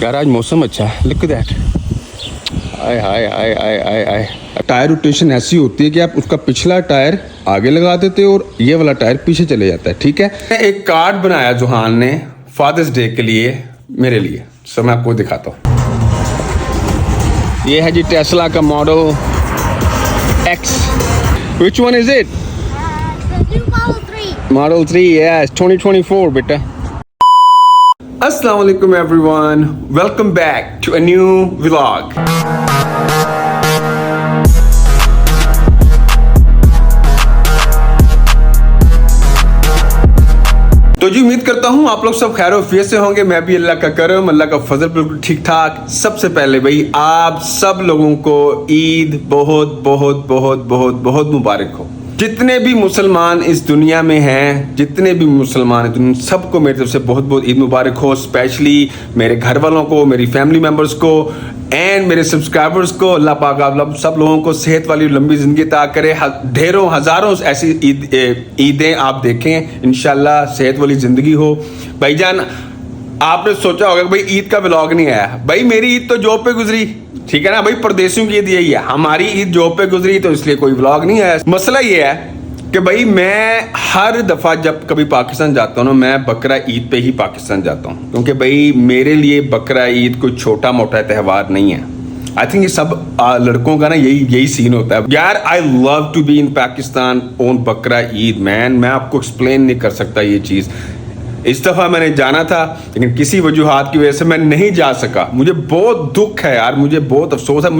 यार आज मौसम अच्छा है, look that. I hi hi hi hi hi. Tyre rotation ऐसी होती है कि आप उसका पिछला टायर आगे लगा देते हो और ये वाला टायर पीछे चले जाता है, ठीक है। एक कार्ड बनाया जोहान ने फादर्स डे के लिए मेरे लिए, सो मैं आपको दिखाता हूँ। ये है जी टेस्ला का model X। Which one is it? The new Model 3. Model 3, yes, 2024 बेटा। Assalamu alaikum everyone, welcome back to a new vlog। तो जी उम्मीद करता हूँ आप लोग सब खैर वफियत से होंगे। मैं भी अल्लाह का करम, अल्लाह का फजल बिल्कुल ठीक ठाक। सबसे पहले भाई आप सब लोगों को ईद बहुत बहुत बहुत बहुत बहुत मुबारक हो। जितने भी मुसलमान इस दुनिया में हैं, जितने भी मुसलमान हैं, उन सबको मेरी तरफ से बहुत बहुत ईद मुबारक हो। स्पेशली मेरे घर वालों को, मेरी फैमिली मेम्बर्स को एंड मेरे सब्सक्राइबर्स को। अल्लाह पाक आप सब लोगों को सेहत वाली लंबी जिंदगी अता करे। ढेरों हजारों ऐसी ईदें आप देखें, इंशाल्लाह सेहत वाली जिंदगी हो। भाईजान आपने सोचा होगा भाई ईद का व्लॉग नहीं आया। भाई मेरी ईद तो जॉब पे गुजरी, ठीक है ना भाई। परदेशियों की ईद यही है, हमारी ईद जॉब पे गुजरी तो इसलिए कोई व्लॉग नहीं आया। मसला ये है कि भाई मैं हर दफा जब कभी पाकिस्तान जाता हूँ ना, मैं बकरा ईद पे ही पाकिस्तान जाता हूँ, क्योंकि भाई मेरे लिए बकरा ईद कोई छोटा मोटा त्यौहार नहीं है। आई थिंक ये सब लड़कों का ना यही सीन होता है यार। I love to be in Pakistan on Bakra Eid man. मैं आपको एक्सप्लेन नहीं कर सकता ये चीज। इस दफा मैंने जाना था लेकिन किसी वजूहात की वजह से मैं नहीं जा सका। मुझे बहुत दुख है यार, मुझे बहुत अफसोस है।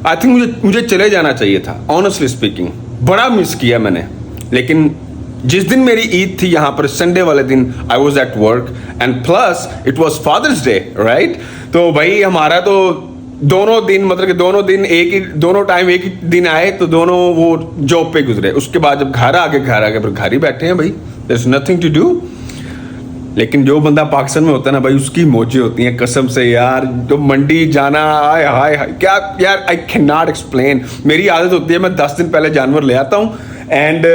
आई थिंक मुझे चले जाना चाहिए था, ऑनेस्टली स्पीकिंग। बड़ा मिस किया मैंने। लेकिन जिस दिन मेरी ईद थी यहाँ पर, संडे वाले दिन, I was at work and plus it was father's day, right. तो भाई हमारा तो दोनों दिन, मतलब कि दोनों टाइम एक ही दिन आए, तो दोनों वो जॉब पे गुजरे। उसके बाद जब घर आ गए फिर घर ही बैठे हैं भाई, there is nothing to do. लेकिन जो बंदा पाकिस्तान में होता है ना भाई, उसकी मौजें होती हैं कसम से यार। जो मंडी जाना, हाय हाय हाय क्या यार, आई कैन नॉट एक्सप्लेन। मेरी आदत होती है मैं 10 दिन पहले जानवर ले आता हूँ एंड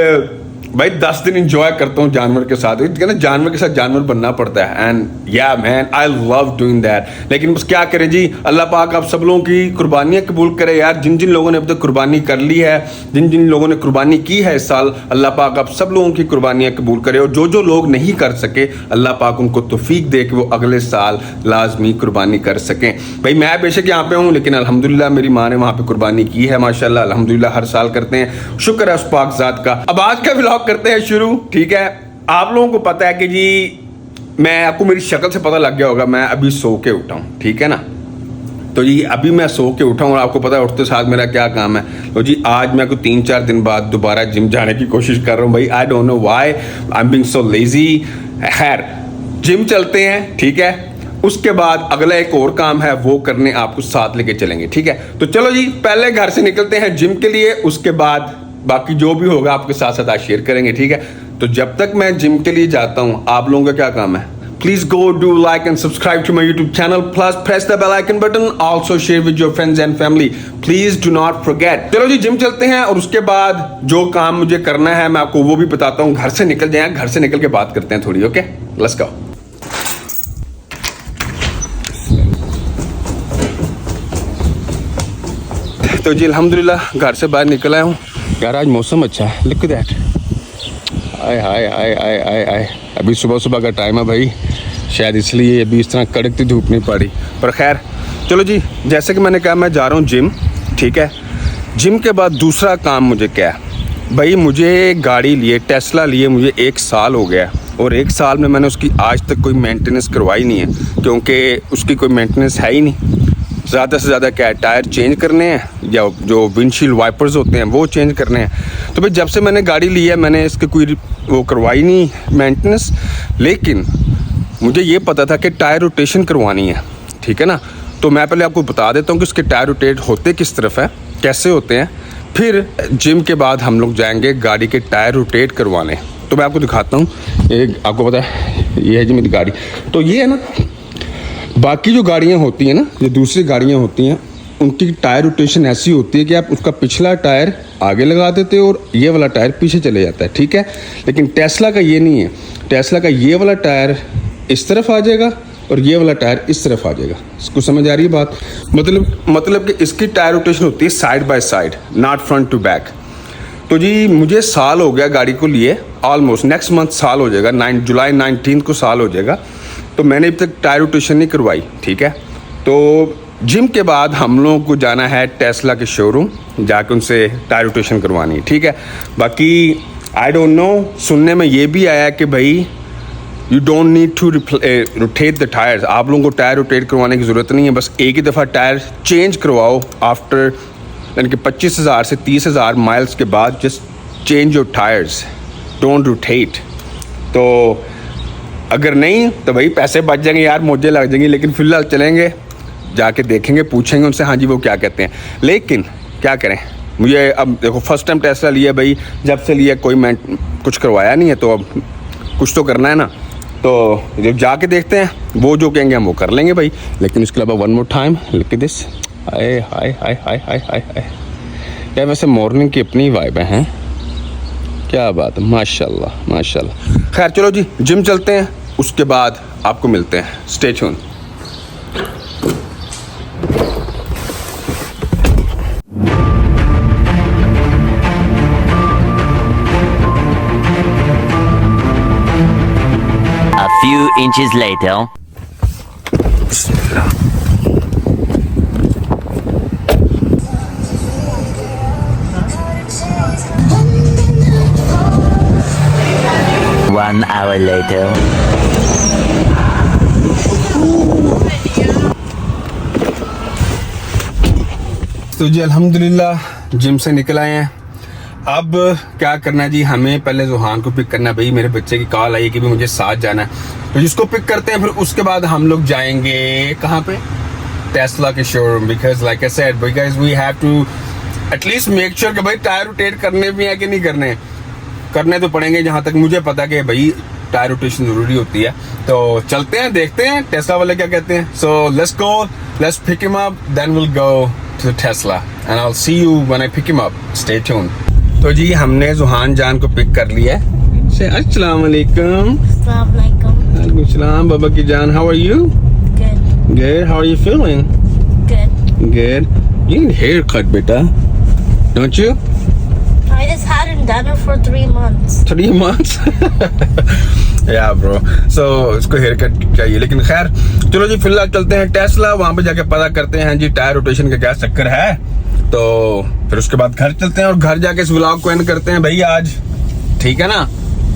भाई 10 दिन एंजॉय करता हूँ जानवर के साथ। कहना जानवर के साथ जानवर बनना पड़ता है एंड या man I love doing that. लेकिन बस क्या करें जी, अल्लाह पाक आप सब लोगों की कुर्बानियाँ कबूल करे यार। जिन जिन लोगों ने अब तक कुर्बानी कर ली है, जिन जिन लोगों ने कुर्बानी की है इस साल, अल्लाह पाक आप सब लोगों की कुर्बानियाँ कबूल करे। और जो लोग नहीं कर सके, अल्लाह पाक उनको तौफीक दे कि वो अगले साल लाजमी कुर्बानी कर सकें। भाई मैं बेशक यहाँ पे हूँ लेकिन अल्हम्दुलिल्लाह मेरी माँ ने वहाँ पे कुर्बानी की है माशाल्लाह। अल्हम्दुलिल्लाह हर साल करते हैं, शुक्र है उस पाक ज़ात का। अब आज का व्लॉग करते हैं शुरू, ठीक है। आप लोगों को पता है कि जी मैं, आपको मेरी शक्ल से पता लग गया होगा, मैं अभी सो के उठा हूँ, ठीक है ना। तो जी अभी मैं सो के उठा हूँ और आपको पता है उठते साथ मेरा क्या काम है। तो जी आज मैं कोई 3-4 दिन बाद दोबारा जिम जाने की कोशिश कर रहा हूँ भाई। I don't know why I am being so lazy. खैर जिम चलते हैं, ठीक है। उसके बाद अगला एक और काम है, वो करने आपको साथ लेके चलेंगे, ठीक है। तो चलो जी पहले घर से निकलते हैं जिम के लिए, उसके बाद बाकी जो भी होगा आपके साथ साथ आज शेयर करेंगे, ठीक है। तो जब तक मैं जिम के लिए जाता हूं, आप लोगों का क्या काम है? Please go do like and subscribe to my YouTube channel, plus press the bell icon button, also share with your friends and family, please do not forget. चलो जी जिम चलते हैं और उसके बाद जो काम मुझे करना है मैं आपको वो भी बताता हूँ। घर से निकल जाए, घर से निकल के बात करते हैं थोड़ी, ओके लेट्स गो। तो जी अल्हम्दुलिल्लाह घर से बाहर निकल आया हूँ यार। आज मौसम अच्छा है, look that. I hi hi hi hi हाय। अभी सुबह का टाइम है भाई, शायद इसलिए अभी इस तरह कड़कती धूप नहीं पड़ी, पर खैर चलो जी। जैसे कि मैंने कहा मैं जा रहा हूँ जिम, ठीक है। जिम के बाद दूसरा काम मुझे क्या है भाई, मुझे गाड़ी लिए, टेस्ला लिए मुझे 1 साल हो गया और 1 साल में मैंने उसकी आज तक कोई मेंटेनेंस करवाई नहीं है, क्योंकि उसकी कोई मेंटेनेंस है ही नहीं। ज़्यादा से ज़्यादा क्या है, टायर चेंज करने हैं या जो विंडशील्ड वाइपर्स होते हैं वो चेंज करने हैं। तो भाई जब से मैंने गाड़ी ली है मैंने इसकी कोई वो करवाई नहीं मेंटेनेंस। लेकिन मुझे ये पता था कि टायर रोटेशन करवानी है, ठीक है ना। तो मैं पहले आपको बता देता हूँ कि उसके टायर रोटेट होते किस तरफ है, कैसे होते हैं। फिर जिम के बाद हम लोग जाएंगे गाड़ी के टायर रोटेट करवाने। तो मैं आपको दिखाता हूँ, आपको पता है ये है जी मेरी गाड़ी। तो ये है ना, बाकी जो गाड़ियाँ होती हैं ना, जो दूसरी गाड़ियाँ होती हैं, उनकी टायर रोटेशन ऐसी होती है कि आप उसका पिछला टायर आगे लगा देते हो और ये वाला टायर पीछे चले जाता है, ठीक है। लेकिन टेस्ला का ये नहीं है। टेस्ला का ये वाला टायर इस तरफ आ जाएगा और ये वाला टायर इस तरफ आ जाएगा। इसको समझ आ रही है बात? मतलब कि इसकी टायर रोटेशन होती है side by side, not front to back. तो जी मुझे साल हो गया गाड़ी को लिए, ऑलमोस्ट नेक्स्ट मंथ साल हो जाएगा, जुलाई 19 को साल हो जाएगा। तो मैंने अभी तक टायर रोटेशन नहीं करवाई, ठीक है। तो जिम के बाद हम लोगों को जाना है टेस्ला के शोरूम, जाके उनसे टायर रोटेशन करवानी है, ठीक है। बाकी आई डोंट नो, सुनने में ये भी आया कि भाई you don't need to rotate the tyres, आप लोगों को टायर रोटेट करवाने की ज़रूरत नहीं है, बस एक ही दफ़ा टायर चेंज करवाओ आफ्टर यानी कि 25,000 से 30,000 माइल्स के बाद। Just change your tyres, don't rotate. तो अगर नहीं तो भाई पैसे बच जाएंगे यार, मौजें लग जाएंगी। लेकिन फिलहाल चलेंगे, जाके देखेंगे, पूछेंगे उनसे हाँ जी वो क्या कहते हैं। लेकिन क्या करें, मुझे अब देखो फर्स्ट टाइम टेस्ला लिया भाई, जब से लिया कोई मैं कुछ करवाया नहीं है, तो अब कुछ तो करना है ना। तो जब जाके देखते हैं, वो जो कहेंगे हम वो कर लेंगे भाई। लेकिन उसके अलावा one more time look at this, hi hi hi hi hi hi hi यार। वैसे मॉर्निंग की अपनी वाइब है, क्या बात है, माशाल्लाह माशाल्लाह। खैर चलो जी जिम चलते हैं, उसके बाद आपको मिलते हैं, stay tune. A few inches later. One hour later. तो जी अल्हम्दुलिल्लाह जिम से निकल आए हैं। अब क्या करना है जी, हमें पहले जुहान को पिक करना है भाई। मेरे बच्चे की कॉल आई कि भी मुझे साथ जाना है, तो जिसको पिक करते हैं, फिर उसके बाद हम लोग जाएंगे कहाँ पे, टेस्ला के showroom. Because like I said because we have to at least make sure कि भाई टायर रोटेट करने भी है कि नहीं करने तो पड़ेंगे, जहाँ तक मुझे पता कि भाई टायर रोटेशन जरूरी होती है। तो चलते हैं, देखते हैं टेस्ला वाले क्या कहते हैं। So let's go, let's pick him up, then will go to Tesla and I will see you when I pick him up, stay tune. तो जी हमने जुहान जान को पिक कर लिया है। से अस्सलाम वालेकुम। Assalamualaikum. वालेकुम सलाम बाबा की जान, how are you? Good. Good, how are you feeling? Good. Good. You need haircut बेटा, don't you? I just hadn't done it for 3 months. 3 months? Yeah bro, so इसको हेयर कट चाहिए। लेकिन खैर चलो जी फिलहाल चलते हैं टेस्ला, वहां पे जाके पता करते हैं जी टायर रोटेशन का क्या चक्कर है। तो फिर उसके बाद घर चलते हैं और घर जाके इस व्लॉग को एंड करते हैं भाई आज, ठीक है ना।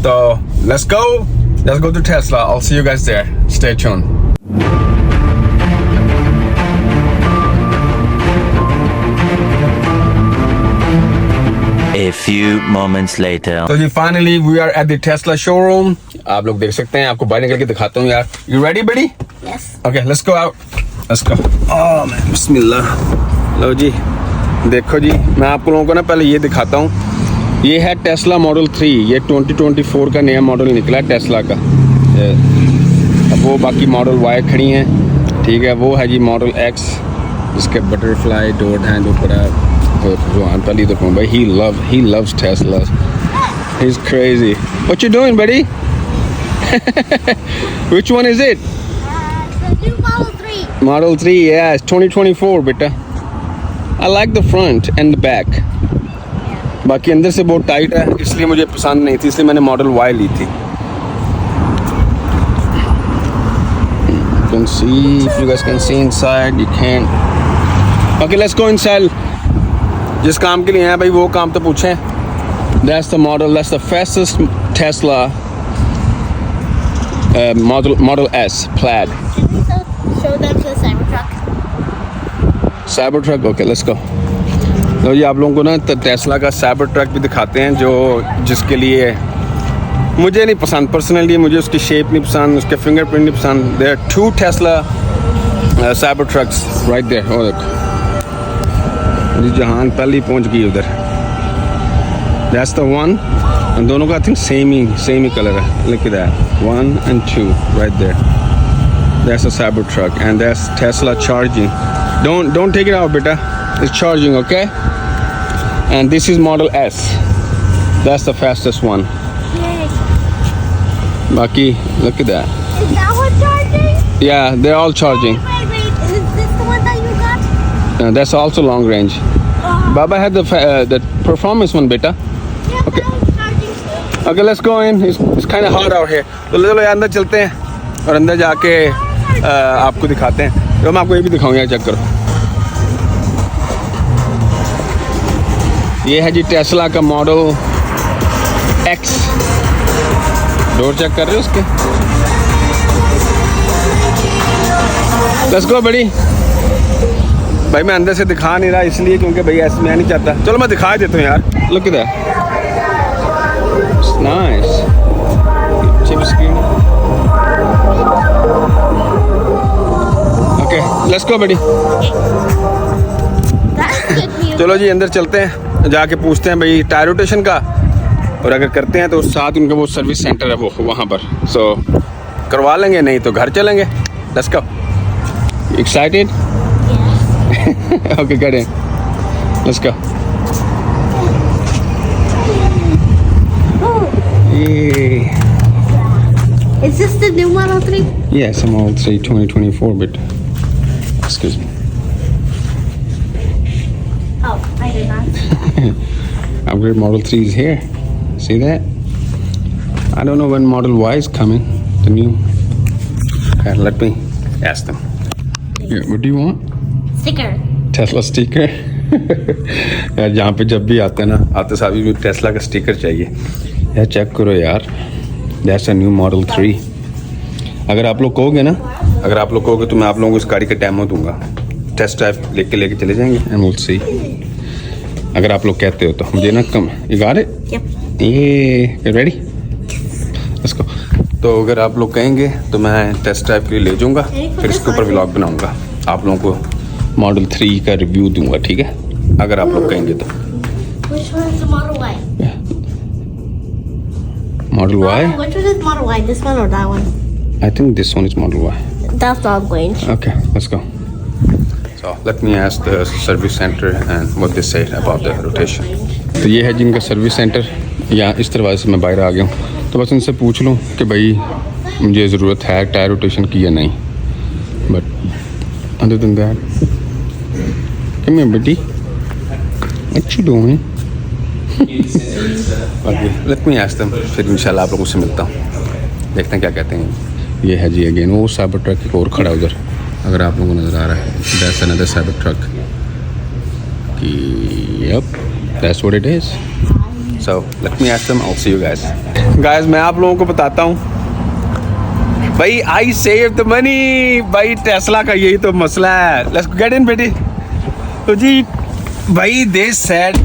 तो let's go to Tesla, I will see you guys there, stay tune. A few moments later. तो जी finally we are at the Tesla showroom. आप लोग देख सकते हैं, आपको बाहर निकल के दिखाता हूँ यार। You ready buddy? Yes. Okay let's go out, let's go. Oh man बिस्मिल्लाह। लो जी देखो जी, मैं आप लोगों को ना पहले ये दिखाता हूँ। ये है टेस्ला मॉडल 3, ये 2024 का नया मॉडल निकला है टेस्ला का। अब वो बाकी मॉडल वाई खड़ी हैं, ठीक है। वो है जी मॉडल X, इसके बटरफ्लाई डोर हैंड ऊपर है। पहले तो भाई he loves Teslas, he's crazy. What you doing buddy? Which one is it? The new Model 3. Model 3, yeah, it's 2024 बेटा। I like the front and the back. बाकी अंदर से बहुत टाइट है, इसलिए मुझे पसंद नहीं थी, इसलिए मैंने मॉडल Y ली थी। You can see, if you guys can see inside, you can't. Okay, let's go inside. जिस काम के लिए हैं भाई वो काम तो पूछें। That's the model, that's the fastest Tesla Model S Plaid. Can we show them to the Cybertruck? Cybertruck, okay, let's go. तो ये आप लोगों को ना टेस्ला का Cybertruck भी दिखाते हैं, जो जिसके लिए मुझे नहीं पसंद पर्सनली, मुझे उसकी शेप नहीं पसंद, उसके फिंगरप्रिंट नहीं पसंद। There are 2 Tesla Cybertrucks right there. Oh देखो जहान पहले ही पहुंच गई उधर। That's the one, and दोनों का I think same he colour है। Look at that, 1 and 2 right there. That's a Cybertruck and that's Tesla charging. Don't take it out beta, it's charging, okay? And this is Model S, that's the fastest one. Yay. Baki, look at that. Is that one charging? Yeah, they're all charging. Wait. Is this the one that you got? That's also long range. Baba had the performance one, beta. Yeah, Okay. that one's charging too. Okay, let's go in. It's kind of hot out here. तो चलो यार अंदर चलते हैं और अंदर जाके आपको दिखाते हैं। तो मैं आपको ये भी दिखाऊंगा, चेक करो। ये है जी टेस्ला का मॉडल X। डोर चेक कर रहे हो उसके? लेट्स गो बड़ी। भाई मैं अंदर से दिखा नहीं रहा इसलिए क्योंकि भाई ऐसे मैं नहीं चाहता। चलो मैं दिखा देता हूँ यार। Look at that, it's nice. Chip screen. Okay let's गो बड़ी। That's good news. चलो जी अंदर चलते हैं, जाके पूछते हैं भाई टायर रोटेशन का, और अगर करते हैं तो साथ उनका वो सर्विस सेंटर है वो वहाँ पर, सो करवा लेंगे, नहीं तो घर चलेंगे। Let's go. Excited? Okay get in. Let's go. Yay. Is this the new Model 3? Yes, I'm Model 3 2024, but excuse me. Oh, I did not. Upgrade Model 3 is here. See that? I don't know when Model Y is coming. The new. Okay, let me ask them. Here, what do you want? Sticker. Tesla sticker. यार जहाँ पे जब भी आते हैं ना, आते साथ भी टेस्ला का स्टिकर चाहिए यार। चेक करो यार, दैट्स अ न्यू मॉडल 3। अगर आप लोग कहोगे ना, अगर आप लोग कहोगे तो मैं आप लोगों को इस गाड़ी का डेमो दूंगा, टेस्ट ड्राइव लेके चले जाएंगे एंड विल सी। अगर आप लोग कहते हो तो मुझे ना कम। You got it? Yep. ये रेडी? Let's go. तो अगर आप लोग कहेंगे तो मैं टेस्ट ड्राइव के लिए ले जाऊंगा, फिर इसके ऊपर व्लॉग बनाऊंगा, आप लोगों को मॉडल 3 का रिव्यू दूंगा, ठीक है? अगर आप लोग कहेंगे तो। Which one is the Model Y? Model Y? Which one is Model Y? This one or that one? I think this one is Model Y. That's long range. Okay, let's go. So let me ask the service center and what they say about the rotation. तो ये है जिनका service centre, यहाँ इस दरवाजे से मैं बाहर आ गया हूँ। तो बस उनसे पूछ लूँ कि भाई मुझे ज़रूरत है टायर रोटेशन की या नहीं। But other than that, come here, buddy. What you doing? Okay, let me ask them. फिर इंशाल्लाह आप लोगों से मिलता हूँ, देखते हैं क्या कहते हैं। ये है जी अगेन वो साइबर ट्रक एक और खड़ा उधर, अगर आप लोगों को नज़र आ रहा है। That's another cyber truck. Yep, that's what it is. So let me ask them. I'll see you guys. Guys, मैं आप लोगों को बताता हूँ भाई, आई सेव द मनी। भाई टेस्ला का यही तो मसला है। लेट्स गेट इन बेटी। तो जी भाई दे सेड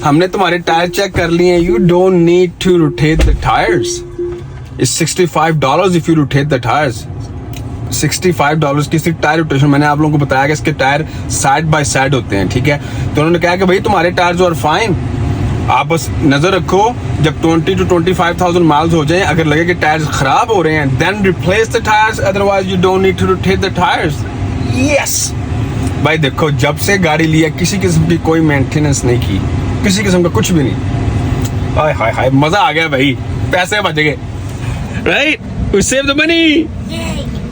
हमने तुम्हारे टायर चेक कर लिए, you don't need to rotate the tyres. It's $65 if you rotate the tyres. $65 की सिर्फ टायर रोटेशन। मैंने आप लोगों को बताया कि इसके टायर साइड बाय साइड होते हैं, ठीक है? तो उन्होंने कहा कि भाई तुम्हारे टायर्स आर फाइन, आप बस नजर रखो जब 20 to 25,000 माइल्स हो जाएं, अगर लगे कि टायर्स खराब हो रहे हैं then replace the tyres, otherwise you don't need to rotate the tyres. Yes भाई देखो, जब से गाड़ी लिया किसी किस्म की कोई मेंटेनेंस नहीं की, किसी किस्म का कुछ भी नहीं। हाय हाय हाय, मजा आ गया भाई, पैसे बच गए। Right, we save the money.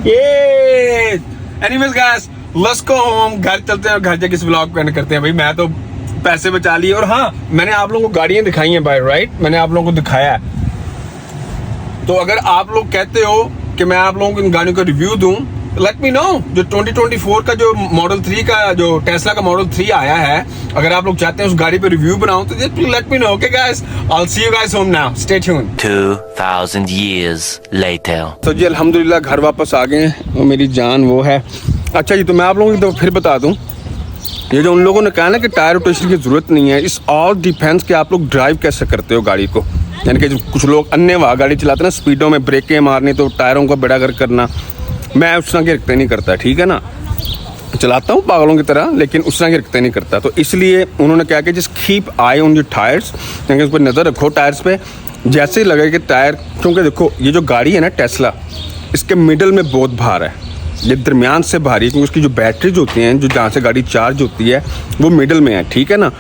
ये anyways guys, let's go home. घर चलते हैं और घर जाके इस व्लॉग को एंड करते हैं। भाई मैं तो पैसे बचा लिए, और हाँ मैंने आप लोगों को गाड़ियां दिखाई हैं भाई, राइट? मैंने आप लोगों को दिखाया है। तो अगर आप लोग कहते हो कि मैं आप लोगों को इन गाड़ियों का रिव्यू दूं, लेट मी नो। जो 2024 का जो मॉडल 3 का जो टेस्ला का मॉडल 3 आया है, अगर आप लोग चाहते हैं उस गाड़ी पे रिव्यू बनाऊं तो just let me know. Okay guys, I will see you guys home now, stay tuned. 2000 years later. तो जी अल्हम्दुलिल्लाह घर वापस आ गए हैं, और मेरी जान वो है। अच्छा जी, तो मैं आप लोगों को तो फिर बता दूं, ये जो उन लोगों ने कहा ना कि टायर रोटेशन की जरूरत नहीं है, इस ऑल डिपेंड्स कि आप लोग ड्राइव कैसे करते हो गाड़ी को। यानी कि जो कुछ लोग अन्नेवाह गाड़ी चलाते हैं ना, स्पीडों में ब्रेकें मारनी तो टायरों का बेड़ा गर्क करना, मैं उस तरह की हरकतें नहीं करता, ठीक है ना? चलाता हूँ पागलों की तरह, लेकिन उस तरह की हरकतें नहीं करता। तो इसलिए उन्होंने कहा कि just keep I on your tyres, यानी उस पर नज़र रखो टायर्स पे। जैसे ही लगे कि टायर, क्योंकि देखो ये जो गाड़ी है ना टेस्ला, इसके मिडल में बहुत भार है, ये दरमियान से भारी है, क्योंकि उसकी जो बैटरीज होती हैं, जो जहाँ से गाड़ी चार्ज होती है वो मिडल में है, ठीक है ना?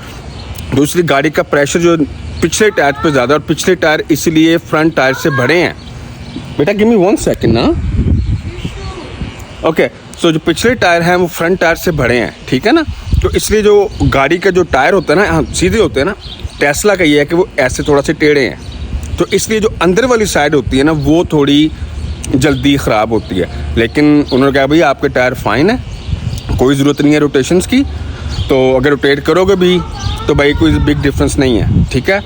दूसरी गाड़ी का प्रेशर जो पिछले टायर पे ज़्यादा, और पिछले टायर इसलिए फ्रंट टायर से बड़े हैं, बेटा गिव मी 1 सेकंड ना। ओके, सो जो पिछले टायर हैं वो फ्रंट टायर से बड़े हैं, ठीक है ना, तो इसलिए जो गाड़ी का जो टायर होता है ना सीधे होते हैं ना, टेस्ला का ये है कि वो ऐसे थोड़ा से टेढ़े हैं, तो इसलिए जो अंदर वाली साइड होती है ना वो थोड़ी जल्दी ख़राब होती है। लेकिन उन्होंने कहा भाई आपके टायर फाइन है, कोई ज़रूरत नहीं है रोटेशंस की, तो अगर रोटेट करोगे भी तो भाई कोई बिग डिफरेंस नहीं है, ठीक है।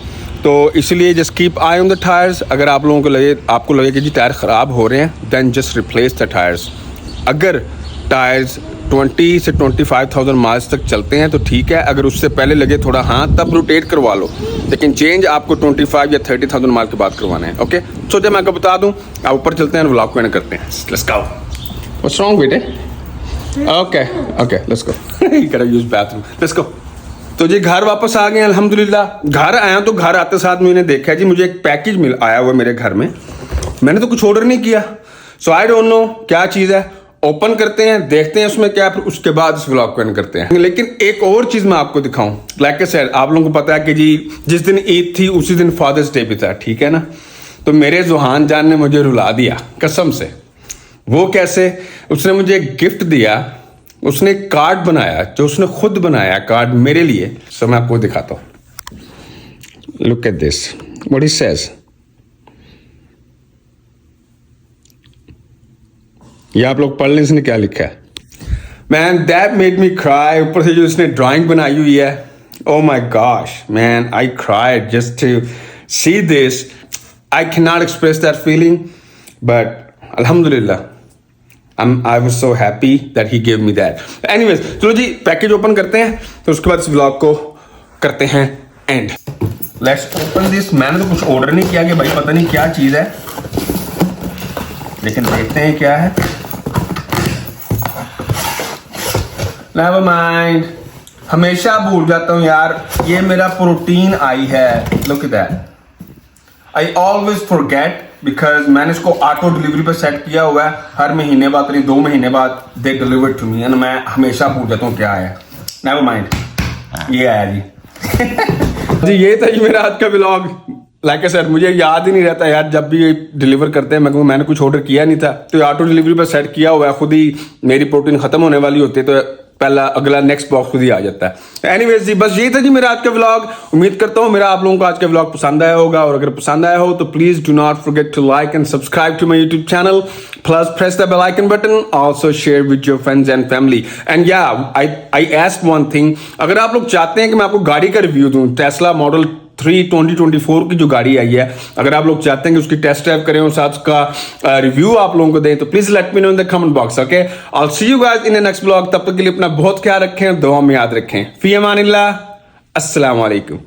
तो इसलिए just keep I on the tyres. अगर आप लोगों को आपको लगे कि जी टायर ख़राब हो रहे हैं, then just replace the tyres. अगर टायर्स 20 से 25,000 माइल्स तक चलते हैं तो ठीक है, अगर उससे पहले लगे थोड़ा तब रोटेट करवा लो, लेकिन चेंज आपको 25 या 30,000 माइल के बाद करवाना है। ओके, सो जब मैं आपको बता दूं, आप ऊपर चलते हैं, व्लॉग को एंड करते हैं। Let's go. व्हाट्स रॉन्ग बेटे? Okay okay, let's go. He can use bathroom, let's go. तो जी घर वापस आ गए अल्हम्दुलिल्लाह। घर आया तो घर आते साथ मैंने देखा जी मुझे एक पैकेज आया हुआ मेरे घर में। मैंने तो कुछ ऑर्डर नहीं किया, सो आई डोंट नो क्या चीज़ है। ओपन करते हैं, देखते हैं उसमें क्या, फिर उसके बाद इस व्लॉग को एंड करते हैं। लेकिन एक और चीज मैं आपको दिखाऊं, लाइक आई सेड, आप लोगों को पता है कि जी जिस दिन ईद थी उसी दिन फादर्स डे भी था, ठीक है ना। तो मेरे जुहान जान ने मुझे रुला दिया कसम से। वो कैसे? उसने मुझे एक गिफ्ट दिया, उसने एक कार्ड बनाया जो उसने खुद बनाया कार्ड मेरे लिए। सो मैं आपको दिखाता हूं। Look at this, what he says. ये आप लोग पढ़ लें इसने क्या लिखा है। Man that made me cry. ऊपर से जो इसने ड्राइंग बनाई हुई है, oh my gosh man, I cried just to see this. I can not express that feeling, but अल्हम्दुलिल्लाह I was so happy that he give me that. Anyways, चलो जी पैकेज ओपन करते हैं, तो उसके बाद इस व्लॉग को करते हैं एंड। Let's open this. मैंने तो कुछ ऑर्डर नहीं किया कि भाई पता नहीं क्या चीज़ है, लेकिन देखते हैं क्या है। Never mind, हमेशा भूल जाता हूँ यार, ये मेरा प्रोटीन आई है। Look at that. I always forget because मैंने इसको ऑटो डिलीवरी पे सेट किया हुआ है। हर महीने बाद नहीं 2 महीने बाद they deliver to me, and मैं हमेशा भूल जाता हूँ क्या है। Never mind, ये आया जी। जी ये था जी मेरा आज का व्लॉग। लाइक सर मुझे याद ही नहीं रहता यार, जब भी डिलीवर करते हैं मैंने कुछ ऑर्डर किया नहीं था, तो ऑटो डिलीवरी पर सेट किया हुआ है। खुद ही मेरी प्रोटीन खत्म होने वाली होती है, तो पहला अगला नेक्स्ट बॉक्स खुद ही आ जाता है। एनीवेज जी, बस यही था जी मेरा आज का व्लॉग। उम्मीद करता हूँ मेरा आप लोगों को आज का व्लॉग पसंद आया होगा, और अगर पसंद आया हो तो please do not forget to like and subscribe to my YouTube channel, plus press the bell icon button, also share with your friends and family. And या आई आस्क वन थिंग, अगर आप लोग चाहते हैं कि मैं आपको गाड़ी का रिव्यू दूं, टेस्ला मॉडल 3 2024 की जो गाड़ी आई है, अगर आप लोग चाहते हैं कि उसकी टेस्ट ड्राइव करें और साथ उसका रिव्यू आप लोगों को दें, तो please let me know in the comment box. Okay, I will see you guys in the next blog. तब तक के लिए अपना बहुत ख्याल रखें, दुआ में याद रखें। फी अमानिल्लाह, अस्सलाम वालेकुम।